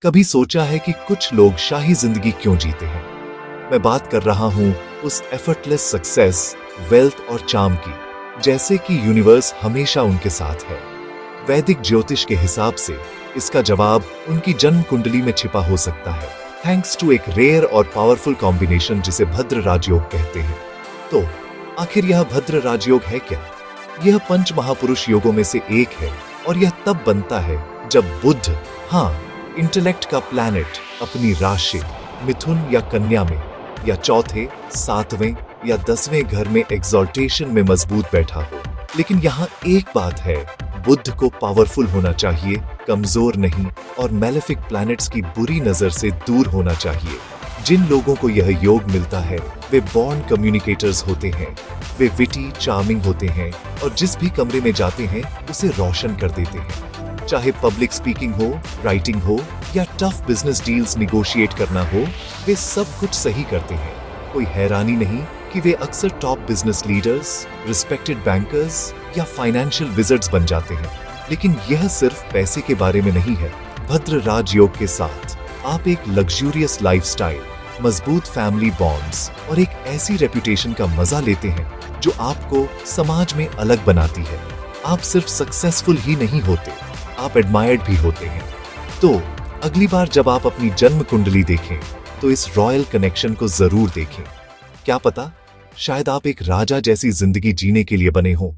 कभी सोचा है कि कुछ लोग शाही जिंदगी क्यों जीते हैं? मैं बात कर रहा हूं उस एफर्टलेस सक्सेस, वेल्थ और चार्म की, जैसे कि यूनिवर्स हमेशा उनके साथ है। वैदिक ज्योतिष के हिसाब से इसका जवाब उनकी जन्म कुंडली में छिपा हो सकता है, थैंक्स टू एक रेयर और पावरफुल कॉम्बिनेशन जिसे भद्र राजयोग कहते हैं। तो आखिर यह भद्र राजयोग है क्या? यह पंच महापुरुष योगों में से एक है और यह तब बनता है जब बुध, इंटेलेक्ट का प्लैनेट, अपनी राशि मिथुन या कन्या में, या चौथे, सातवें या 10वें घर में एक्सॉल्टेशन में मजबूत बैठा हो। लेकिन यहाँ एक बात है, बुध को पावरफुल होना चाहिए, कमजोर नहीं, और मैलेफिक प्लैनेट्स की बुरी नजर से दूर होना चाहिए। जिन लोगों को यह योग मिलता है वे बॉर्न कम्युनिकेटर्स होते हैं। वे विटी, चार्मिंग होते हैं और जिस भी कमरे में जाते हैं उसे रोशन कर देते हैं। चाहे पब्लिक स्पीकिंग हो, राइटिंग हो या टफ बिजनेस डील्स निगोशिएट करना हो, वे सब कुछ सही करते हैं। कोई हैरानी नहीं कि वे अक्सर top business leaders, respected bankers या फाइनेंशियल विजर्ड्स बन जाते हैं। लेकिन यह सिर्फ पैसे के बारे में नहीं है। भद्र राजयोग के साथ आप एक लग्जूरियस लाइफस्टाइल, मजबूत फैमिली बॉन्ड्स और एक ऐसी रेपुटेशन का मजा लेते हैं जो आपको समाज में अलग बनाती है। आप सिर्फ सक्सेसफुल ही नहीं होते, आप एडमायर्ड भी होते हैं। तो अगली बार जब आप अपनी जन्म कुंडली देखें तो इस रॉयल कनेक्शन को जरूर देखें। क्या पता, शायद आप एक राजा जैसी जिंदगी जीने के लिए बने हों।